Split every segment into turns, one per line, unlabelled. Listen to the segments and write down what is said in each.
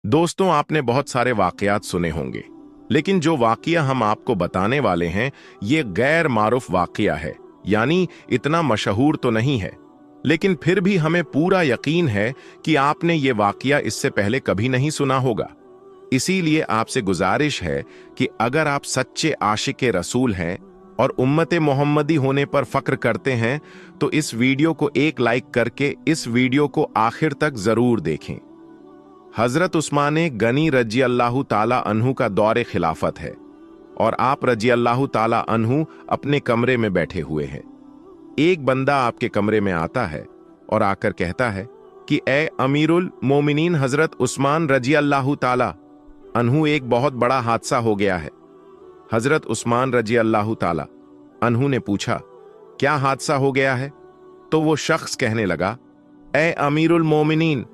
दोस्तों, आपने बहुत सारे वाकयात सुने होंगे, लेकिन जो वाकया हम आपको बताने वाले हैं ये गैर मारूफ वाकया है। यानी इतना मशहूर तो नहीं है, लेकिन फिर भी हमें पूरा यकीन है कि आपने ये वाकया इससे पहले कभी नहीं सुना होगा। इसीलिए आपसे गुजारिश है कि अगर आप सच्चे आशिक रसूल हैं और उम्मत मोहम्मदी होने पर फख्र करते हैं तो इस वीडियो को एक लाइक करके इस वीडियो को आखिर तक जरूर देखें। हजरत उस्मान गनी रजी अल्लाह ताला अन्हु का दौरे खिलाफत है और आप रजी अल्लाह ताला अन्हु अपने कमरे में बैठे हुए हैं। एक बंदा आपके कमरे में आता है और आकर कहता है कि ए अमीरुल मोमिनीन हजरत उस्मान रजी अल्लाह ताला अन्हु, एक बहुत बड़ा हादसा हो गया है। हजरत उस्मान रजी अल्लाह ताला अन्हु ने पूछा, क्या हादसा हो गया है? तो वो शख्स कहने लगा, ए अमीरुल मोमिनीन,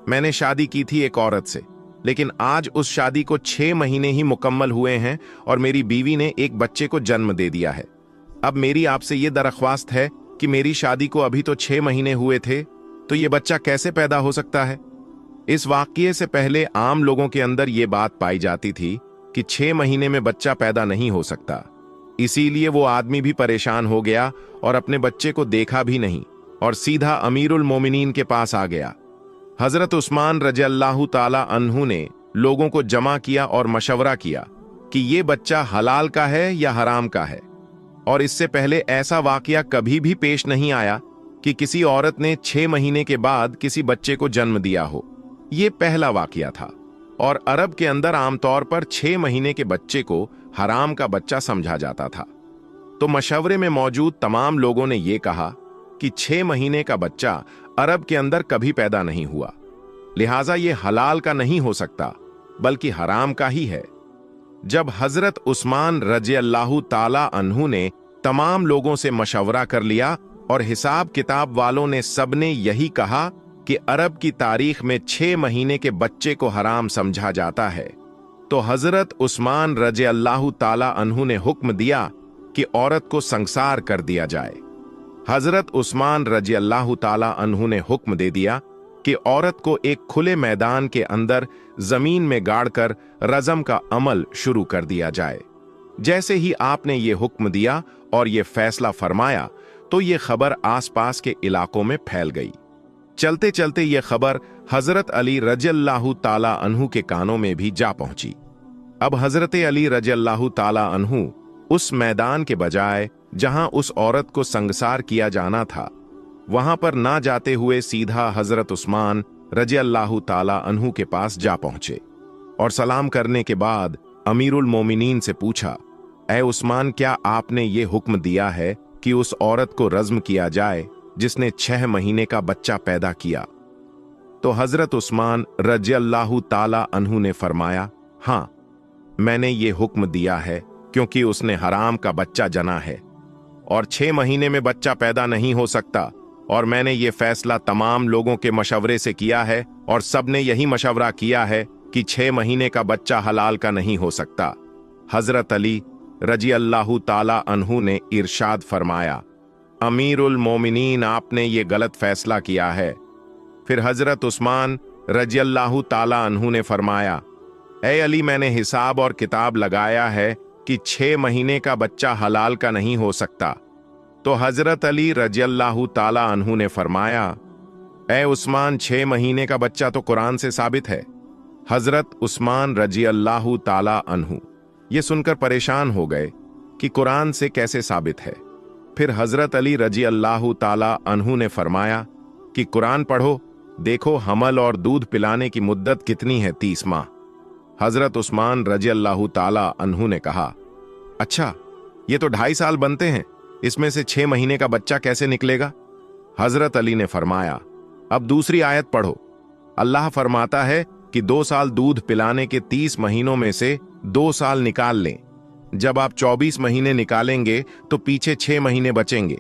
मैंने शादी की थी एक औरत से, लेकिन आज उस शादी को 6 महीने ही मुकम्मल हुए हैं और मेरी बीवी ने एक बच्चे को जन्म दे दिया है। अब मेरी आपसे ये दरख्वास्त है कि मेरी शादी को अभी तो 6 महीने हुए थे, तो ये बच्चा कैसे पैदा हो सकता है? इस वाकये से पहले आम लोगों के अंदर ये बात पाई जाती थी कि 6 महीने में बच्चा पैदा नहीं हो सकता। इसीलिए वो आदमी भी परेशान हो गया और अपने बच्चे को देखा भी नहीं और सीधा अमीरुल मोमिनीन के पास आ गया। हजरत उस्मान रज़ियल्लाहु ताला अन्हु ने लोगों को जमा किया और मशवरा किया कि ये बच्चा हलाल का है या हराम का है। और इससे पहले ऐसा वाकया कभी भी पेश नहीं आया कि किसी औरत ने 6 महीने के बाद किसी बच्चे को जन्म दिया हो। ये पहला वाकया था और अरब के अंदर आमतौर पर 6 महीने के बच्चे को हराम का बच्चा समझा जाता था। तो मशवरे में मौजूद तमाम लोगों ने यह कहा कि 6 महीने का बच्चा अरब के अंदर कभी पैदा नहीं हुआ, लिहाजा ये हलाल का नहीं हो सकता बल्कि हराम का ही है। जब हजरत उस्मान रज़ियल्लाहु ताला अन्हु ने तमाम लोगों से मशवरा कर लिया और हिसाब किताब वालों ने सबने यही कहा कि अरब की तारीख में 6 महीने के बच्चे को हराम समझा जाता है, तो हजरत उस्मान रज़ियल्लाहु ताला अन्हु ने हुक्म दिया कि औरत को संसार कर दिया जाए। हजरत उस्मान रज़ियल्लाहु ताला अन्हु ने हुक्म दे दिया कि औरत को एक खुले मैदान के अंदर जमीन में गाड़कर रज़म का अमल शुरू कर दिया जाए। जैसे ही आपने ये हुक्म दिया और ये फैसला फरमाया तो ये खबर आसपास के इलाकों में फैल गई। चलते चलते ये खबर हजरत अली रज़ियल्लाहु ताला अन्हु के कानों में भी जा पहुंची। अब हजरत अली रज़ियल्लाहु ताला अन्हु उस मैदान के बजाय जहां उस औरत को संगसार किया जाना था, वहां पर ना जाते हुए सीधा हजरत उस्मान रज़ियल्लाहु ताला अन्हु के पास जा पहुंचे और सलाम करने के बाद अमीरुल मोमिनीन से पूछा, ए उस्मान, क्या आपने ये हुक्म दिया है कि उस औरत को रज़्म किया जाए जिसने 6 महीने का बच्चा पैदा किया? तो हजरत उस्मान रज़ियल्लाहु ताला अन्हु ने फरमाया, हां, मैंने ये हुक्म दिया है क्योंकि उसने हराम का बच्चा जना है और 6 महीने में बच्चा पैदा नहीं हो सकता, और मैंने ये फैसला तमाम लोगों के मशवरे से किया है और सब ने यही मशवरा किया है कि 6 महीने का बच्चा हलाल का नहीं हो सकता। हजरत अली रज़ियल्लाहु ताला अन्हु ने इरशाद फरमाया, अमीरुल मोमिनीन, आपने ये गलत फैसला किया है। फिर हजरत उस्मान रज़ियल्लाहु ताला अन्हु ने फरमाया, ए अली, मैंने हिसाब और किताब लगाया है कि 6 महीने का बच्चा हलाल का नहीं हो सकता। तो हजरत अली रज़ियल्लाहु ताला अन्हु ने फरमाया, ए उस्मान, 6 महीने का बच्चा तो कुरान से साबित है। हजरत उस्मान रज़ियल्लाहु ताला अन्हु ये सुनकर परेशान हो गए कि कुरान से कैसे साबित है। फिर हजरत अली रज़ियल्लाहु ताला अन्हु ने फरमाया कि कुरान पढ़ो, देखो हमल और दूध पिलाने की मुद्दत कितनी है, 30 माह। हजरत उस्मान रज़ियल्लाहु ताला अन्हु ने कहा, अच्छा, ये तो 2.5 साल बनते हैं, इसमें से 6 महीने का बच्चा कैसे निकलेगा? हजरत अली ने फरमाया, अब दूसरी आयत पढ़ो। अल्लाह फरमाता है कि 2 साल दूध पिलाने के 30 महीनों में से 2 साल निकाल लें। जब आप 24 महीने निकालेंगे तो पीछे 6 महीने बचेंगे।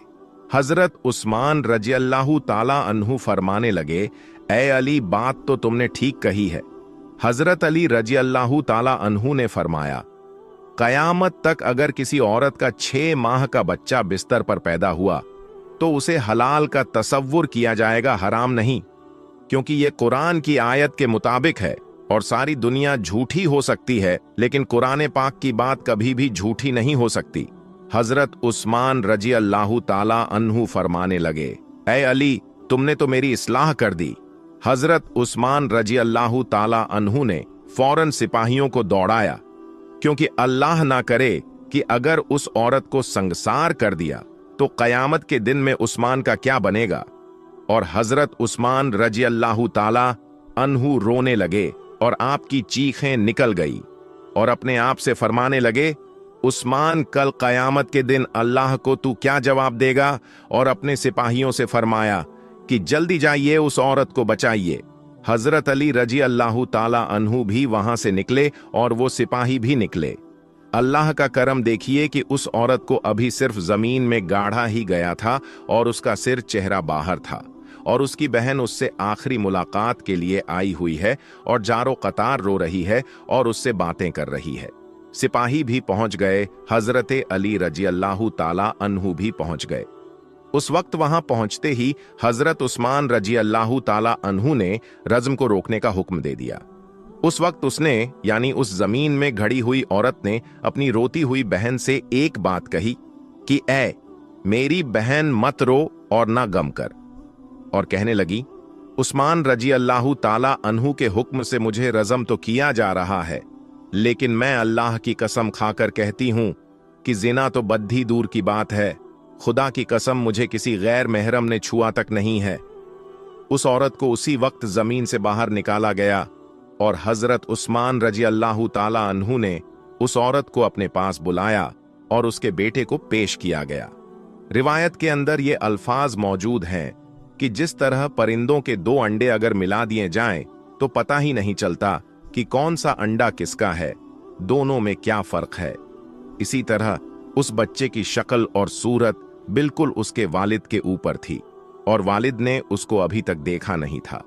हजरत उस्मान रज़ियल्लाहु ताला अन्हु फरमाने लगे, ए अली, बात तो तुमने ठीक कही है। हजरत अली रज़ियल्लाहु ताला अन्हु ने फरमाया, कयामत तक अगर किसी औरत का 6 माह का बच्चा बिस्तर पर पैदा हुआ तो उसे हलाल का तसव्वुर किया जाएगा, हराम नहीं, क्योंकि यह कुरान की आयत के मुताबिक है। और सारी दुनिया झूठी हो सकती है, लेकिन कुरान पाक की बात कभी भी झूठी नहीं हो सकती। हजरत उस्मान रजी अल्लाह ताला अन्हु फरमाने लगे, ऐ अली, तुमने तो मेरी इस्लाह कर दी। हजरत उस्मान रजी अल्लाह ताला अन्हु ने फौरन सिपाहियों को दौड़ाया, क्योंकि अल्लाह ना करे कि अगर उस औरत को संगसार कर दिया तो कयामत के दिन में उस्मान का क्या बनेगा। और हजरत उस्मान रजी अल्लाह ताला अन्हु रोने लगे और आपकी चीखें निकल गई और अपने आप से फरमाने लगे, उस्मान, कल कयामत के दिन अल्लाह को तू क्या जवाब देगा। और अपने सिपाहियों से फरमाया कि जल्दी जाइए, उस औरत को बचाइए। हजरत अली रजी अल्लाह ताला अन्हु भी वहां से निकले और वो सिपाही भी निकले। अल्लाह का करम देखिए कि उस औरत को अभी सिर्फ जमीन में गाढ़ा ही गया था और उसका सिर चेहरा बाहर था, और उसकी बहन उससे आखिरी मुलाकात के लिए आई हुई है और जारो कतार रो रही है और उससे बातें कर रही है। सिपाही भी पहुंच गए, हजरत अली रजी अल्लाह ताला अन्हु भी पहुंच गए। उस वक्त वहां पहुंचते ही हजरत उस्मान रजी अल्लाह ताला अन्हु ने रज्म को रोकने का हुक्म दे दिया। उस वक्त उसने, यानी उस जमीन में घड़ी हुई औरत ने, अपनी रोती हुई बहन से एक बात कही कि ऐ मेरी बहन, मत रो और ना गम कर। और कहने लगी, उस्मान रजी अल्लाह ताला अन्हु के हुक्म से मुझे रज़म तो किया जा रहा है, लेकिन मैं अल्लाह की कसम खाकर कहती हूं कि जिना तो बद्धी दूर की बात है, खुदा की कसम मुझे किसी गैर महरम ने छुआ तक नहीं है। उस औरत को उसी वक्त जमीन से बाहर निकाला गया और हजरत उस्मान रजी अल्लाह ताला अन्हु ने उस औरत को अपने पास बुलाया और उसके बेटे को पेश किया गया। रिवायत के अंदर ये अल्फाज मौजूद हैं कि जिस तरह परिंदों के 2 अंडे अगर मिला दिए जाएं तो पता ही नहीं चलता कि कौन सा अंडा किसका है, दोनों में क्या फर्क है, इसी तरह उस बच्चे की शक्ल और सूरत बिल्कुल उसके वालिद के ऊपर थी और वालिद ने उसको अभी तक देखा नहीं था।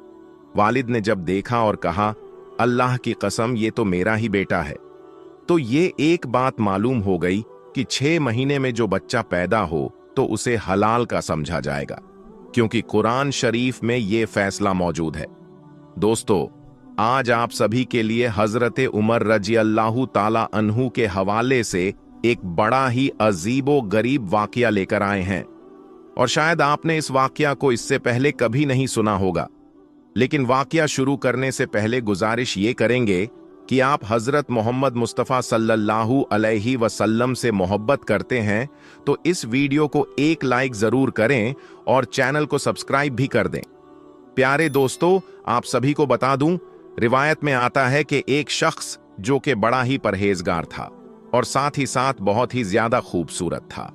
वालिद ने जब देखा और कहा, अल्लाह की कसम ये तो मेरा ही बेटा है, तो ये एक बात मालूम हो गई कि 6 महीने में जो बच्चा पैदा हो तो उसे हलाल का समझा जाएगा, क्योंकि कुरान शरीफ में ये फैसला मौजूद है। दोस्तों, आज आप सभी के लिए हजरत उमर रजी अल्लाह ताला अन्हु के हवाले से एक बड़ा ही अजीबो गरीब वाकया लेकर आए हैं। और शायद आपने इस वाकया को इससे पहले कभी नहीं सुना होगा, लेकिन वाकया शुरू करने से पहले गुजारिश ये करेंगे कि आप हजरत मोहम्मद मुस्तफ़ा सल्लल्लाहु अलैहि वसल्लम से मोहब्बत करते हैं तो इस वीडियो को एक लाइक जरूर करें और चैनल को सब्सक्राइब भी कर दें। प्यारे दोस्तों, आप सभी को बता दूं, रिवायत में आता है कि एक शख्स जो कि बड़ा ही परहेजगार था और साथ ही साथ बहुत ही ज्यादा खूबसूरत था।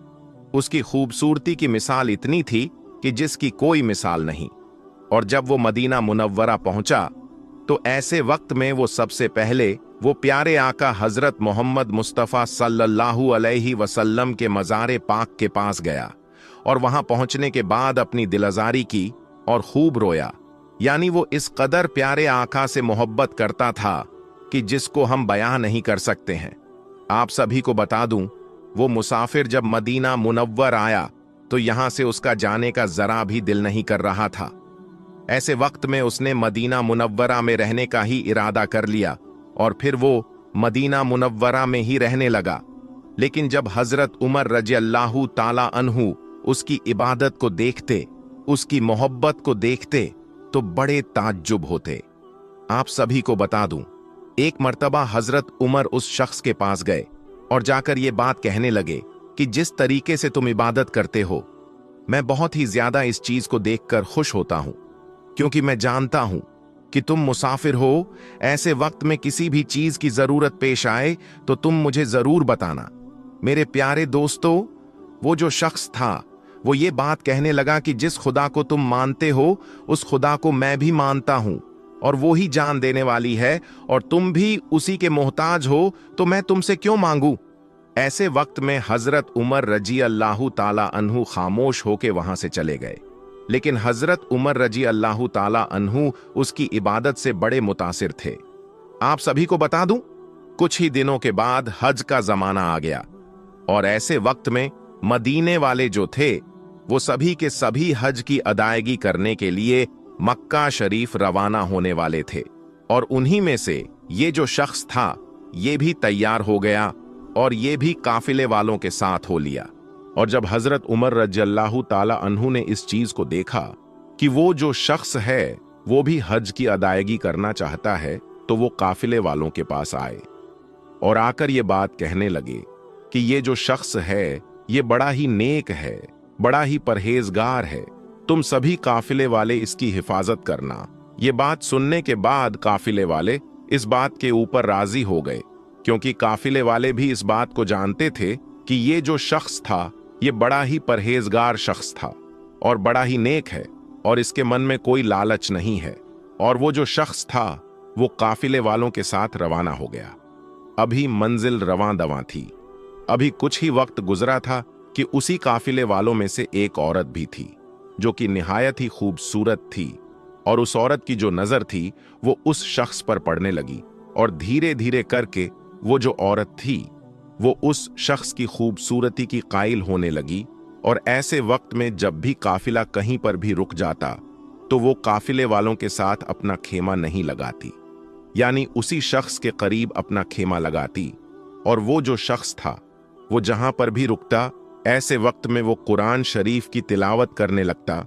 उसकी खूबसूरती की मिसाल इतनी थी कि जिसकी कोई मिसाल नहीं। और जब वो मदीना मुनव्वरा पहुंचा तो ऐसे वक्त में वो सबसे पहले वो प्यारे आका हजरत मोहम्मद मुस्तफ़ा सल्लल्लाहु अलैहि वसल्लम के मज़ारे पाक के पास गया और वहां पहुंचने के बाद अपनी दिलजारी की और खूब रोया। यानी वो इस कदर प्यारे आका से मोहब्बत करता था कि जिसको हम बयां नहीं कर सकते हैं। आप सभी को बता दूं, वो मुसाफिर जब मदीना मुनव्वर आया तो यहां से उसका जाने का जरा भी दिल नहीं कर रहा था। ऐसे वक्त में उसने मदीना मुनव्वरा में रहने का ही इरादा कर लिया और फिर वो मदीना मुनव्वरा में ही रहने लगा। लेकिन जब हजरत उमर रजी अल्लाह ताला अन्हु उसकी इबादत को देखते, उसकी मोहब्बत को देखते तो बड़े ताज्जुब होते। आप सभी को बता दूं, एक मर्तबा हजरत उमर उस शख्स के पास गए और जाकर ये बात कहने लगे कि जिस तरीके से तुम इबादत करते हो, मैं बहुत ही ज्यादा इस चीज को देखकर खुश होता हूं, क्योंकि मैं जानता हूं कि तुम मुसाफिर हो। ऐसे वक्त में किसी भी चीज की जरूरत पेश आए तो तुम मुझे जरूर बताना। मेरे प्यारे दोस्तों, वो जो शख्स था वो ये बात कहने लगा कि जिस खुदा को तुम मानते हो उस खुदा को मैं भी मानता हूं और वो ही जान देने वाली है और तुम भी उसी के मोहताज हो, तो मैं तुमसे क्यों मांगू। ऐसे वक्त में हजरत उमर रजी अल्लाह ताला अन्हु खामोश होके वहां से चले गए। लेकिन हजरत उमर रजी अल्लाह ताला अन्हु उसकी इबादत से बड़े मुतासिर थे। आप सभी को बता दूं, कुछ ही दिनों के बाद हज का जमाना आ गया और ऐसे वक्त में मदीने वाले जो थे वो सभी के सभी हज की अदायगी करने के लिए मक्का शरीफ रवाना होने वाले थे। और उन्हीं में से ये जो शख्स था ये भी तैयार हो गया और ये भी काफिले वालों के साथ हो लिया। और जब हजरत उमर रज़ियल्लाहु ताला अन्हु ने इस चीज को देखा कि वो जो शख्स है वो भी हज की अदायगी करना चाहता है, तो वो काफिले वालों के पास आए और आकर ये बात कहने लगे कि ये जो शख्स है ये बड़ा ही नेक है, बड़ा ही परहेजगार है, तुम सभी काफिले वाले इसकी हिफाजत करना। ये बात सुनने के बाद काफिले वाले इस बात के ऊपर राजी हो गए, क्योंकि काफिले वाले भी इस बात को जानते थे कि ये जो शख्स था ये बड़ा ही परहेजगार शख्स था और बड़ा ही नेक है और इसके मन में कोई लालच नहीं है। और वो जो शख्स था वो काफिले वालों के साथ रवाना हो गया। अभी मंजिल रवां दवां थी। अभी कुछ ही वक्त गुजरा था कि उसी काफिले वालों में से एक औरत भी थी जो कि निहायत ही खूबसूरत थी। और उस औरत की जो नजर थी वो उस शख्स पर पड़ने लगी और धीरे धीरे करके वो जो औरत थी वो उस शख्स की खूबसूरती की कायल होने लगी। और ऐसे वक्त में जब भी काफिला कहीं पर भी रुक जाता तो वो काफिले वालों के साथ अपना खेमा नहीं लगाती, यानी उसी शख्स के करीब अपना खेमा लगाती। और वो जो शख्स था वो जहां पर भी रुकता ऐसे वक्त में वो कुरान शरीफ की तिलावत करने लगता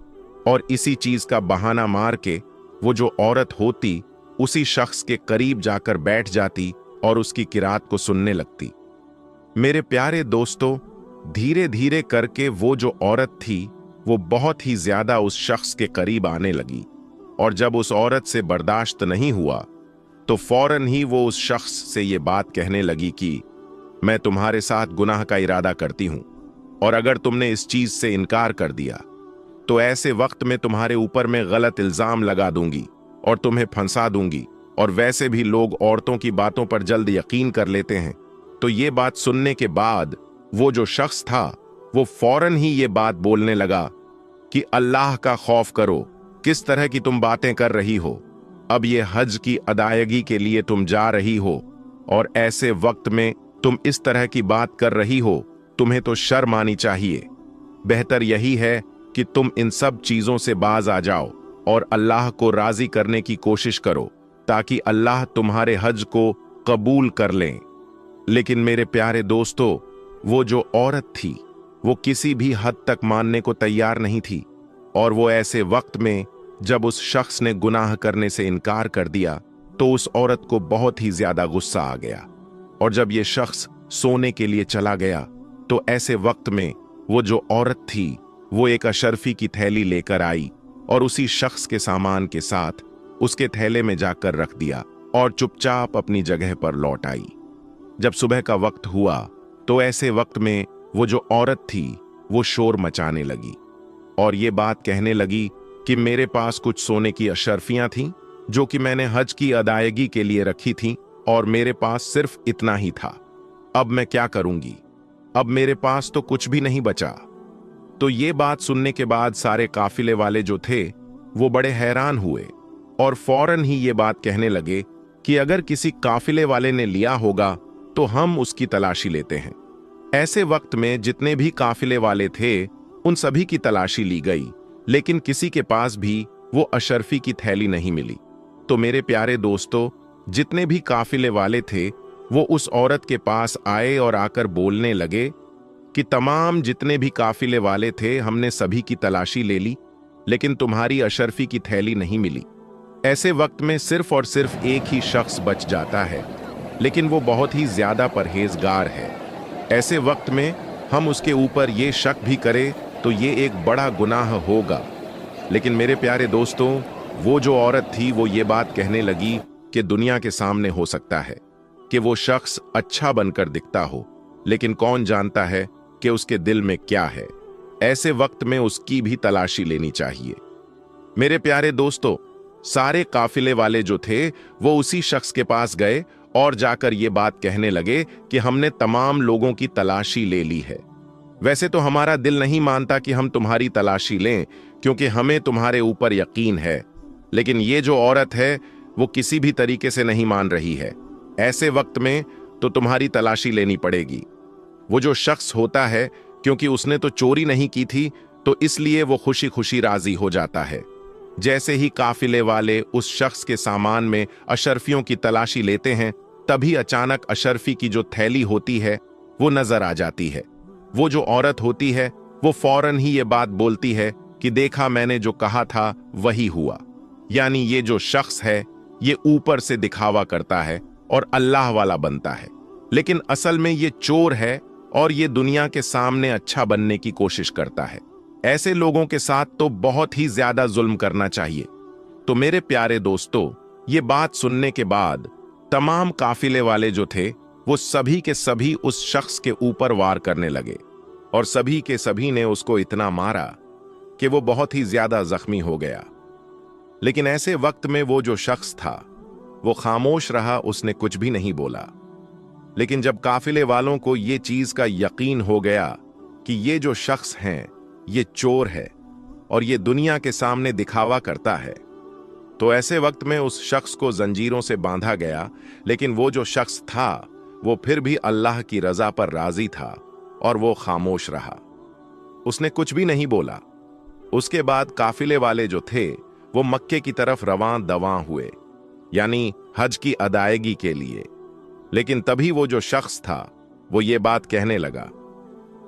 और इसी चीज का बहाना मार के वो जो औरत होती उसी शख्स के करीब जाकर बैठ जाती और उसकी किरात को सुनने लगती। मेरे प्यारे दोस्तों, धीरे धीरे करके वो जो औरत थी वो बहुत ही ज्यादा उस शख्स के करीब आने लगी। और जब उस औरत से बर्दाश्त नहीं हुआ तो फौरन ही वो उस शख्स से ये बात कहने लगी कि मैं तुम्हारे साथ गुनाह का इरादा करती हूं और अगर तुमने इस चीज से इनकार कर दिया तो ऐसे वक्त में तुम्हारे ऊपर में गलत इल्जाम लगा दूंगी और तुम्हें फंसा दूंगी। और वैसे भी लोग औरतों की बातों पर जल्द यकीन कर लेते हैं। तो ये बात सुनने के बाद वो जो शख्स था वो फौरन ही ये बात बोलने लगा कि अल्लाह का खौफ करो, किस तरह की तुम बातें कर रही हो। अब ये हज की अदायगी के लिए तुम जा रही हो और ऐसे वक्त में तुम इस तरह की बात कर रही हो, तुम्हें तो शर्म आनी चाहिए। बेहतर यही है कि तुम इन सब चीजों से बाज आ जाओ और अल्लाह को राजी करने की कोशिश करो ताकि अल्लाह तुम्हारे हज को कबूल कर लें। लेकिन मेरे प्यारे दोस्तों, वो जो औरत थी वो किसी भी हद तक मानने को तैयार नहीं थी। और वो ऐसे वक्त में जब उस शख्स ने गुनाह करने से इनकार कर दिया तो उस औरत को बहुत ही ज्यादा गुस्सा आ गया। और जब ये शख्स सोने के लिए चला गया तो ऐसे वक्त में वो जो औरत थी वो एक अशरफी की थैली लेकर आई और उसी शख्स के सामान के साथ उसके थैले में जाकर रख दिया और चुपचाप अपनी जगह पर लौट आई। जब सुबह का वक्त हुआ तो ऐसे वक्त में वो जो औरत थी वो शोर मचाने लगी और ये बात कहने लगी कि मेरे पास कुछ सोने की अशरफियां थीं जो कि मैंने हज की अदायगी के लिए रखी थीं और मेरे पास सिर्फ इतना ही था। अब मैं क्या करूंगी? अब मेरे पास तो कुछ भी नहीं बचा। तो ये बात सुनने के बाद सारे काफिले वाले जो थे वो बड़े हैरान हुए और फौरन ही ये बात कहने लगे कि अगर किसी काफिले वाले ने लिया होगा तो हम उसकी तलाशी लेते हैं। ऐसे वक्त में जितने भी काफिले वाले थे उन सभी की तलाशी ली गई, लेकिन किसी के पास भी वो अशरफी की थैली नहीं मिली। तो मेरे प्यारे दोस्तों, जितने भी काफिले वाले थे वो उस औरत के पास आए और आकर बोलने लगे कि तमाम जितने भी काफिले वाले थे हमने सभी की तलाशी ले ली, लेकिन तुम्हारी अशरफी की थैली नहीं मिली। ऐसे वक्त में सिर्फ और सिर्फ एक ही शख्स बच जाता है, लेकिन वो बहुत ही ज्यादा परहेजगार है। ऐसे वक्त में हम उसके ऊपर ये शक भी करें तो ये एक बड़ा गुनाह होगा। लेकिन मेरे प्यारे दोस्तों, वो जो औरत थी वो ये बात कहने लगी कि दुनिया के सामने हो सकता है कि वो शख्स अच्छा बनकर दिखता हो, लेकिन कौन जानता है कि उसके दिल में क्या है। ऐसे वक्त में उसकी भी तलाशी लेनी चाहिए। मेरे प्यारे दोस्तों, सारे काफिले वाले जो थे वो उसी शख्स के पास गए और जाकर ये बात कहने लगे कि हमने तमाम लोगों की तलाशी ले ली है। वैसे तो हमारा दिल नहीं मानता कि हम तुम्हारी तलाशी लें, क्योंकि हमें तुम्हारे ऊपर यकीन है, लेकिन ये जो औरत है वो किसी भी तरीके से नहीं मान रही है। ऐसे वक्त में तो तुम्हारी तलाशी लेनी पड़ेगी। वो जो शख्स होता है, क्योंकि उसने तो चोरी नहीं की थी, तो इसलिए वो खुशी खुशी राजी हो जाता है। जैसे ही काफिले वाले उस शख्स के सामान में अशरफियों की तलाशी लेते हैं, तभी अचानक अशरफी की जो थैली होती है वो नजर आ जाती है। वो जो औरत होती है वो फौरन ही ये बात बोलती है कि देखा, मैंने जो कहा था वही हुआ। यानी ये जो शख्स है ये ऊपर से दिखावा करता है और अल्लाह वाला बनता है, लेकिन असल में ये चोर है और ये दुनिया के सामने अच्छा बनने की कोशिश करता है। ऐसे लोगों के साथ तो बहुत ही ज्यादा जुल्म करना चाहिए। तो मेरे प्यारे दोस्तों, ये बात सुनने के बाद तमाम काफिले वाले जो थे वो सभी के सभी उस शख्स के ऊपर वार करने लगे और सभी के सभी ने उसको इतना मारा कि वो बहुत ही ज्यादा जख्मी हो गया। लेकिन ऐसे वक्त में वो जो शख्स था वो खामोश रहा, उसने कुछ भी नहीं बोला। लेकिन जब काफिले वालों को ये चीज का यकीन हो गया कि ये जो शख्स हैं ये चोर है और ये दुनिया के सामने दिखावा करता है, तो ऐसे वक्त में उस शख्स को जंजीरों से बांधा गया। लेकिन वो जो शख्स था वो फिर भी अल्लाह की रजा पर राजी था और वो खामोश रहा, उसने कुछ भी नहीं बोला। उसके बाद काफिले वाले जो थे वो मक्के की तरफ रवां दवां हुए, यानी हज की अदायगी के लिए। लेकिन तभी वो जो शख्स था वो ये बात कहने लगा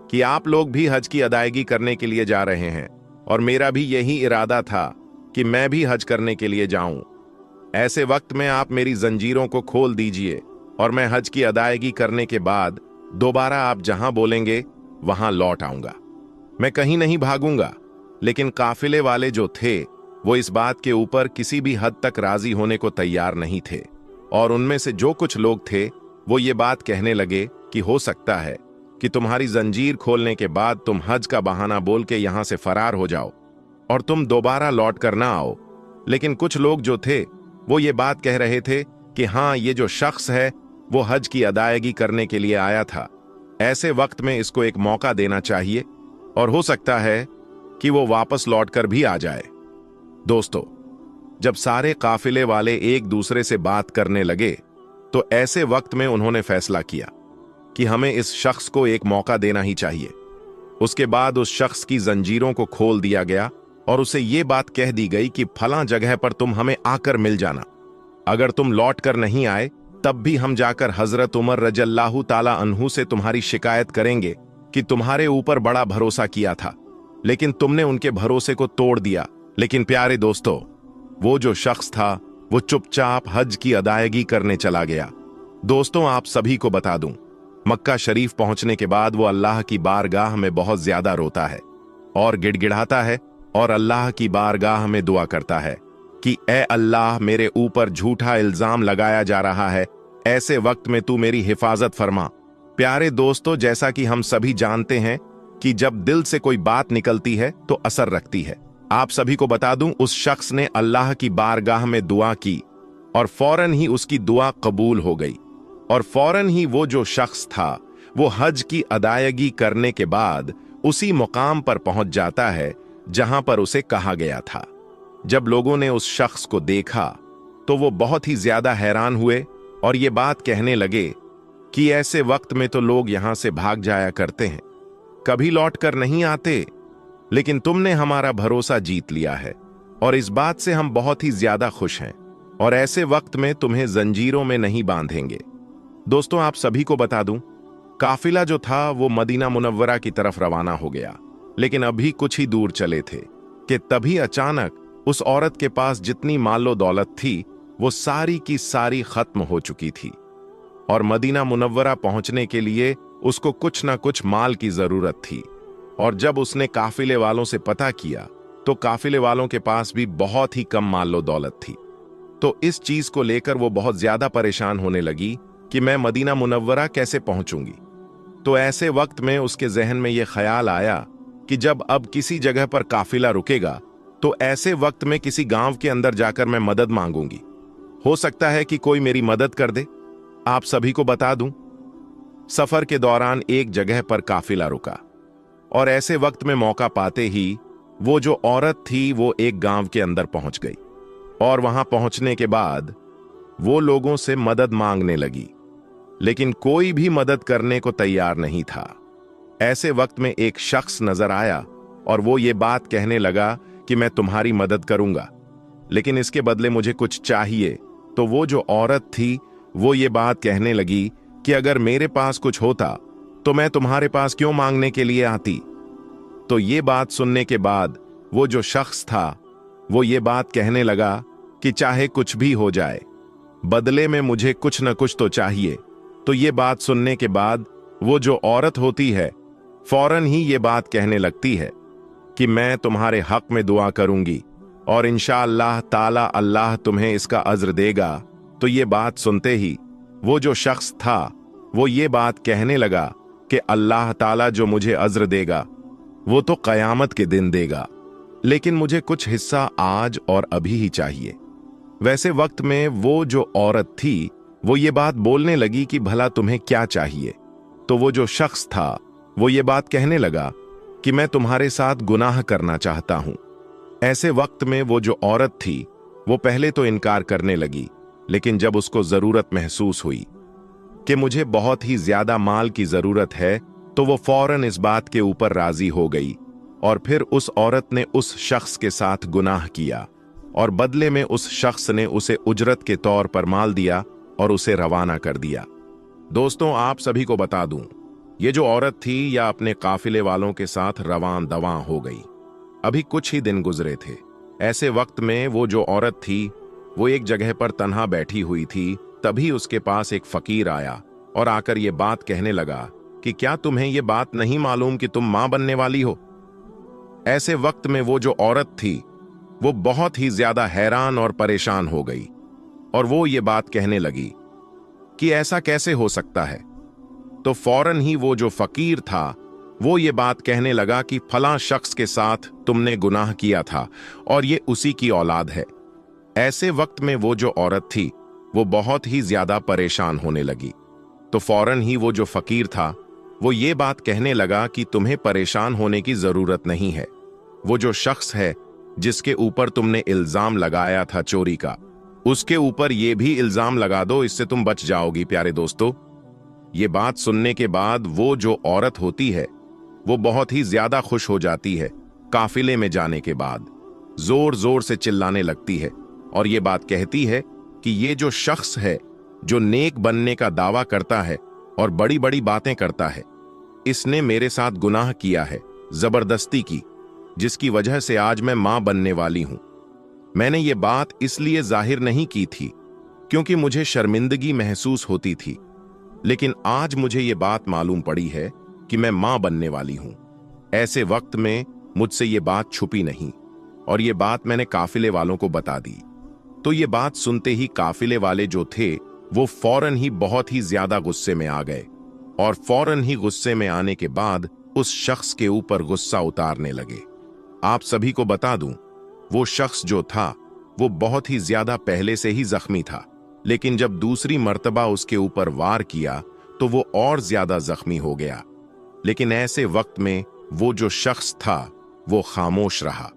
कि आप लोग भी हज की अदायगी करने के लिए जा रहे हैं और मेरा भी यही इरादा था कि मैं भी हज करने के लिए जाऊं। ऐसे वक्त में आप मेरी जंजीरों को खोल दीजिए और मैं हज की अदायगी करने के बाद दोबारा आप जहां बोलेंगे वहां लौट आऊंगा, मैं कहीं नहीं भागूंगा। लेकिन काफिले वाले जो थे वो इस बात के ऊपर किसी भी हद तक राजी होने को तैयार नहीं थे और उनमें से जो कुछ लोग थे वो ये बात कहने लगे कि हो सकता है कि तुम्हारी जंजीर खोलने के बाद तुम हज का बहाना बोल के यहां से फरार हो जाओ और तुम दोबारा लौट कर ना आओ। लेकिन कुछ लोग जो थे वो ये बात कह रहे थे कि हाँ, ये जो शख्स है वो हज की अदायगी करने के लिए आया था, ऐसे वक्त में इसको एक मौका देना चाहिए और हो सकता है कि वो वापस लौटकर भी आ जाए। दोस्तों, जब सारे काफिले वाले एक दूसरे से बात करने लगे तो ऐसे वक्त में उन्होंने फैसला किया कि हमें इस शख्स को एक मौका देना ही चाहिए। उसके बाद उस शख्स की जंजीरों को खोल दिया गया और उसे ये बात कह दी गई कि फलां जगह पर तुम हमें आकर मिल जाना। अगर तुम लौट कर नहीं आए तब भी हम जाकर हजरत उमर रजल्लाहु ताला अन्हु से तुम्हारी शिकायत करेंगे कि तुम्हारे ऊपर बड़ा भरोसा किया था, लेकिन तुमने उनके भरोसे को तोड़ दिया। लेकिन प्यारे दोस्तों, वो जो शख्स था वो चुपचाप हज की अदायगी करने चला गया। दोस्तों, आप सभी को बता दूं, मक्का शरीफ पहुंचने के बाद वो अल्लाह की बारगाह में बहुत ज्यादा रोता है और गिड़गिड़ाता है और अल्लाह की बारगाह में दुआ करता है कि ए अल्लाह, मेरे ऊपर झूठा इल्जाम लगाया जा रहा है, ऐसे वक्त में तू मेरी हिफाजत फरमा। प्यारे दोस्तों, जैसा कि हम सभी जानते हैं कि जब दिल से कोई बात निकलती है तो असर रखती है। आप सभी को बता दूं, उस शख्स ने अल्लाह की बारगाह में दुआ की और फौरन ही उसकी दुआ कबूल हो गई और फौरन ही वो जो शख्स था वो हज की अदायगी करने के बाद उसी मुकाम पर पहुंच जाता है जहां पर उसे कहा गया था। जब लोगों ने उस शख्स को देखा तो वो बहुत ही ज्यादा हैरान हुए और ये बात कहने लगे कि ऐसे वक्त में तो लोग यहां से भाग जाया करते हैं, कभी लौट कर नहीं आते, लेकिन तुमने हमारा भरोसा जीत लिया है और इस बात से हम बहुत ही ज्यादा खुश हैं और ऐसे वक्त में तुम्हें जंजीरों में नहीं बांधेंगे। दोस्तों, आप सभी को बता दूं, काफिला जो था वो मदीना मुनव्वरा की तरफ रवाना हो गया, लेकिन अभी कुछ ही दूर चले थे कि तभी अचानक उस औरत के पास जितनी मालो दौलत थी वो सारी की सारी खत्म हो चुकी थी और मदीना मुनव्वरा पहुंचने के लिए उसको कुछ ना कुछ माल की जरूरत थी। और जब उसने काफिले वालों से पता किया तो काफिले वालों के पास भी बहुत ही कम मालो दौलत थी। तो इस चीज को लेकर वो बहुत ज्यादा परेशान होने लगी कि मैं मदीना मुनव्वरा कैसे पहुंचूंगी। तो ऐसे वक्त में उसके जहन में यह ख्याल आया कि जब अब किसी जगह पर काफिला रुकेगा तो ऐसे वक्त में किसी गांव के अंदर जाकर मैं मदद मांगूंगी, हो सकता है कि कोई मेरी मदद कर दे। आप सभी को बता दूं, सफर के दौरान एक जगह पर काफिला रुका और ऐसे वक्त में मौका पाते ही वो जो औरत थी वो एक गांव के अंदर पहुंच गई और वहां पहुंचने के बाद वो लोगों से मदद मांगने लगी, लेकिन कोई भी मदद करने को तैयार नहीं था। ऐसे वक्त में एक शख्स नजर आया और वो ये बात कहने लगा कि मैं तुम्हारी मदद करूंगा, लेकिन इसके बदले मुझे कुछ चाहिए। तो वो जो औरत थी वो ये बात कहने लगी कि अगर मेरे पास कुछ होता तो मैं तुम्हारे पास क्यों मांगने के लिए आती। तो ये बात सुनने के बाद वो जो शख्स था वो ये बात कहने लगा कि चाहे कुछ भी हो जाए, बदले में मुझे कुछ न कुछ तो चाहिए। तो ये बात सुनने के बाद वो जो औरत होती है फौरन ही ये बात कहने लगती है कि मैं तुम्हारे हक में दुआ करूंगी और इंशाअल्लाह ताला अल्लाह तुम्हें इसका अज्र देगा। तो ये बात सुनते ही वो जो शख्स था वो ये बात कहने लगा कि अल्लाह ताला जो मुझे अज्र देगा वो तो कयामत के दिन देगा, लेकिन मुझे कुछ हिस्सा आज और अभी ही चाहिए। वैसे वक्त में वो जो औरत थी वो ये बात बोलने लगी कि भला तुम्हें क्या चाहिए। तो वो जो शख्स था वो ये बात कहने लगा कि मैं तुम्हारे साथ गुनाह करना चाहता हूं। ऐसे वक्त में वो जो औरत थी वो पहले तो इनकार करने लगी, लेकिन जब उसको जरूरत महसूस हुई कि मुझे बहुत ही ज्यादा माल की जरूरत है, तो वो फौरन इस बात के ऊपर राजी हो गई और फिर उस औरत ने उस शख्स के साथ गुनाह किया और बदले में उस शख्स ने उसे उजरत के तौर पर माल दिया और उसे रवाना कर दिया। दोस्तों, आप सभी को बता दूं, ये जो औरत थी या अपने काफिले वालों के साथ रवान दवां हो गई। अभी कुछ ही दिन गुजरे थे। ऐसे वक्त में वो जो औरत थी वो एक जगह पर तन्हा बैठी हुई थी। तभी उसके पास एक फकीर आया और आकर ये बात कहने लगा कि क्या तुम्हें ये बात नहीं मालूम कि तुम मां बनने वाली हो। ऐसे वक्त में वो जो औरत थी वो बहुत ही ज्यादा हैरान और परेशान हो गई और वो ये बात कहने लगी कि ऐसा कैसे हो सकता है। तो फौरन ही वो जो फकीर था वो ये बात कहने लगा कि फलां शख्स के साथ तुमने गुनाह किया था और ये उसी की औलाद है। ऐसे वक्त में वो जो औरत थी वो बहुत ही ज्यादा परेशान होने लगी। तो फौरन ही वो जो फकीर था वो ये बात कहने लगा कि तुम्हें परेशान होने की जरूरत नहीं है। वो जो शख्स है जिसके ऊपर तुमने इल्जाम लगाया था चोरी का, उसके ऊपर ये भी इल्जाम लगा दो, इससे तुम बच जाओगी। प्यारे दोस्तों, ये बात सुनने के बाद वो जो औरत होती है वो बहुत ही ज्यादा खुश हो जाती है। काफिले में जाने के बाद जोर जोर से चिल्लाने लगती है और ये बात कहती है कि ये जो शख्स है जो नेक बनने का दावा करता है और बड़ी बड़ी बातें करता है, इसने मेरे साथ गुनाह किया है जबरदस्ती की, जिसकी वजह से आज मैं मां बनने वाली हूं। मैंने ये बात इसलिए जाहिर नहीं की थी क्योंकि मुझे शर्मिंदगी महसूस होती थी, लेकिन आज मुझे ये बात मालूम पड़ी है कि मैं मां बनने वाली हूं। ऐसे वक्त में मुझसे ये बात छुपी नहीं और ये बात मैंने काफिले वालों को बता दी। तो ये बात सुनते ही काफिले वाले जो थे वो फौरन ही बहुत ही ज्यादा गुस्से में आ गए और फौरन ही गुस्से में आने के बाद उस शख्स के ऊपर गुस्सा उतारने लगे। आप सभी को बता दूं, वो शख्स जो था वो बहुत ही ज्यादा पहले से ही जख्मी था, लेकिन जब दूसरी मर्तबा उसके ऊपर वार किया तो वो और ज्यादा जख्मी हो गया। लेकिन ऐसे वक्त में वो जो शख्स था वो खामोश रहा।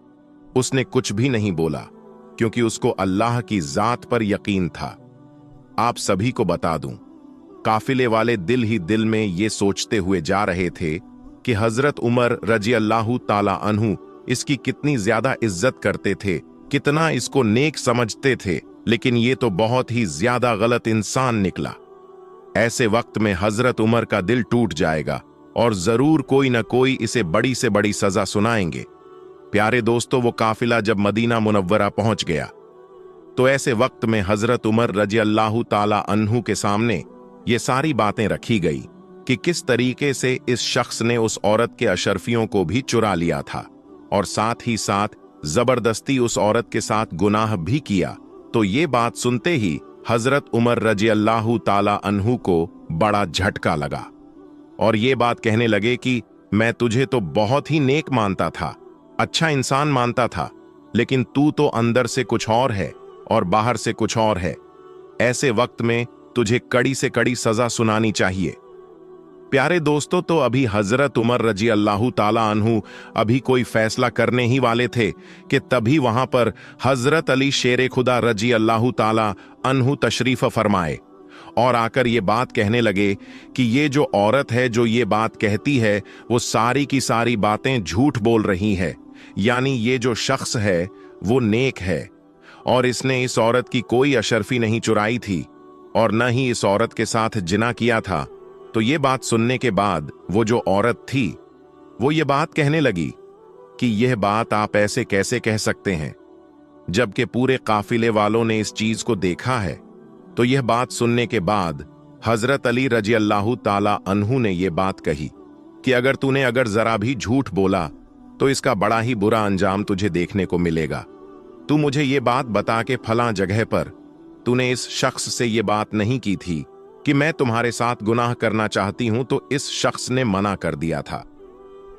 उसने कुछ भी नहीं बोला क्योंकि उसको अल्लाह की जात पर यकीन था। आप सभी को बता दूं, काफिले वाले दिल ही दिल में ये सोचते हुए जा रहे थे कि हजरत उमर रजी अल्लाह ताला अन्हु इसकी कितनी ज्यादा इज्जत करते थे, कितना इसको नेक समझते थे, लेकिन ये तो बहुत ही ज्यादा गलत इंसान निकला। ऐसे वक्त में हजरत उमर का दिल टूट जाएगा और जरूर कोई ना कोई इसे बड़ी से बड़ी सजा सुनाएंगे। प्यारे दोस्तों, वो काफिला जब मदीना मुनव्वरा पहुंच गया तो ऐसे वक्त में हजरत उमर रजी अल्लाह ताला अन्हु के सामने ये सारी बातें रखी गई कि किस तरीके से इस शख्स ने उस औरत के अशरफियों को भी चुरा लिया था और साथ ही साथ जबरदस्ती उस औरत के साथ गुनाह भी किया। तो ये बात सुनते ही हजरत उमर रजी अल्लाह ताला अन्हु को बड़ा झटका लगा और ये बात कहने लगे कि मैं तुझे तो बहुत ही नेक मानता था, अच्छा इंसान मानता था, लेकिन तू तो अंदर से कुछ और है और बाहर से कुछ और है। ऐसे वक्त में तुझे कड़ी से कड़ी सजा सुनानी चाहिए। प्यारे दोस्तों, तो अभी हजरत उमर रजी अल्लाह ताला अन्हु अभी कोई फैसला करने ही वाले थे कि तभी वहां पर हजरत अली शेर खुदा रजी अल्लाह ताला अन्हु तशरीफ फरमाए और आकर ये बात कहने लगे कि ये जो औरत है जो ये बात कहती है वो सारी की सारी बातें झूठ बोल रही है। यानी ये जो शख्स है वो नेक है और इसने इस औरत की कोई अशरफी नहीं चुराई थी और न ही इस औरत के साथ जिना किया था। तो ये बात सुनने के बाद वो जो औरत थी वो ये बात कहने लगी कि यह बात आप ऐसे कैसे कह सकते हैं, जबकि पूरे काफिले वालों ने इस चीज को देखा है। तो यह बात सुनने के बाद हजरत अली रजी अल्लाह ताला अन्हु ने यह बात कही कि अगर तूने जरा भी झूठ बोला तो इसका बड़ा ही बुरा अंजाम तुझे देखने को मिलेगा। तू मुझे ये बात बता के फलां जगह पर तूने इस शख्स से ये बात नहीं की थी कि मैं तुम्हारे साथ गुनाह करना चाहती हूं, तो इस शख्स ने मना कर दिया था।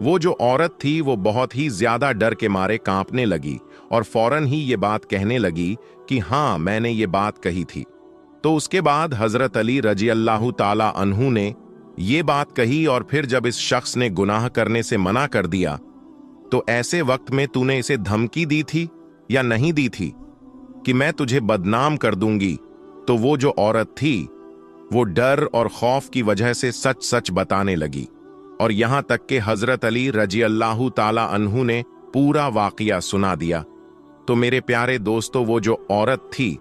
वो जो औरत थी वो बहुत ही ज्यादा डर के मारे कांपने लगी और फौरन ही ये बात कहने लगी कि हाँ, मैंने ये बात कही थी। तो उसके बाद हजरत अली रजी अल्लाह ताला अन्हु ने ये बात कही और फिर जब इस शख्स ने गुनाह करने से मना कर दिया तो ऐसे वक्त में तूने इसे धमकी दी थी या नहीं दी थी कि मैं तुझे बदनाम कर दूंगी। तो वो जो औरत थी वो डर और खौफ की वजह से सच सच बताने लगी और यहां तक कि हजरत अली रजी अल्लाह ताला अन्हु ने पूरा वाकया सुना दिया। तो मेरे प्यारे दोस्तों, वो जो औरत थी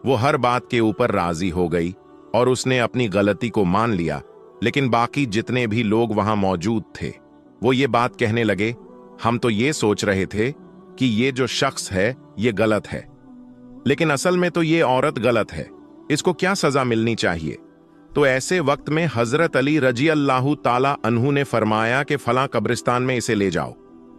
वो हर बात के ऊपर राजी हो गई और उसने अपनी गलती को मान लिया। लेकिन बाकी जितने भी लोग वहां मौजूद थे वो ये बात कहने लगे, हम तो ये सोच रहे थे कि ये जो शख्स है ये गलत है, लेकिन असल में तो ये औरत गलत है, इसको क्या सजा मिलनी चाहिए। तो ऐसे वक्त में हजरत अली रजी अल्लाह ताला अन्हु ने फरमाया कि फलां कब्रिस्तान में इसे ले जाओ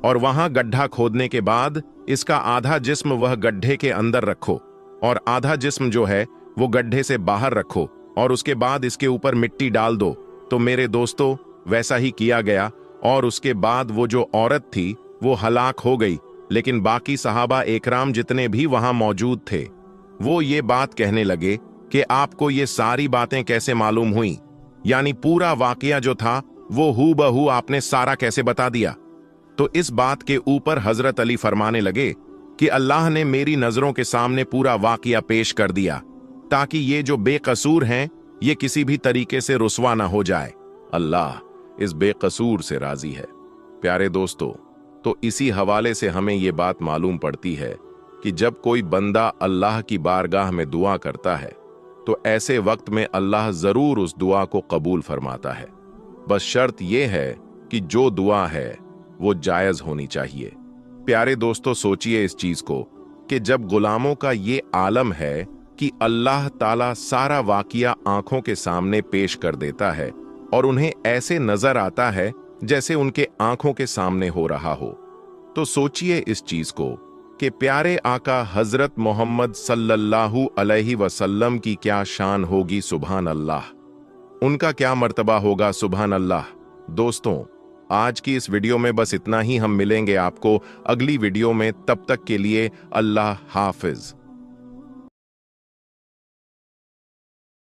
और वहां गड्ढा खोदने के बाद इसका आधा जिस्म वह गड्ढे के अंदर रखो और आधा जिस्म जो है वो गड्ढे से बाहर रखो और उसके बाद इसके ऊपर मिट्टी डाल दो। तो मेरे दोस्तों, वैसा ही किया गया और उसके बाद वो जो औरत थी वो हलाक हो गई। लेकिन बाकी सहाबा एकराम जितने भी वहां मौजूद थे वो ये बात कहने लगे कि आपको ये सारी बातें कैसे मालूम हुई, यानी पूरा वाकया जो था वो हूबहू आपने सारा कैसे बता दिया। तो इस बात के ऊपर हजरत अली फरमाने लगे कि अल्लाह ने मेरी नजरों के सामने पूरा वाकया पेश कर दिया ताकि ये जो बेकसूर हैं ये किसी भी तरीके से रुस्वा ना हो जाए। अल्लाह इस बेकसूर से राजी है। प्यारे दोस्तों, तो इसी हवाले से हमें ये बात मालूम पड़ती है कि जब कोई बंदा अल्लाह की बारगाह में दुआ करता है तो ऐसे वक्त में अल्लाह जरूर उस दुआ को कबूल फरमाता है। बस शर्त यह है कि जो दुआ है वो जायज होनी चाहिए। प्यारे दोस्तों, सोचिए इस चीज को कि जब गुलामों का ये आलम है कि अल्लाह ताला सारा वाकिया आंखों के सामने पेश कर देता है और उन्हें ऐसे नजर आता है जैसे उनके आंखों के सामने हो रहा हो, तो सोचिए इस चीज को कि प्यारे आका हजरत मोहम्मद सल्लल्लाहु अलैहि वसल्लम की क्या शान होगी, सुभान अल्लाह, उनका क्या मर्तबा होगा, सुभान अल्लाह। दोस्तों, आज की इस वीडियो में बस इतना ही। हम मिलेंगे आपको अगली वीडियो में, तब तक के लिए अल्लाह हाफिज।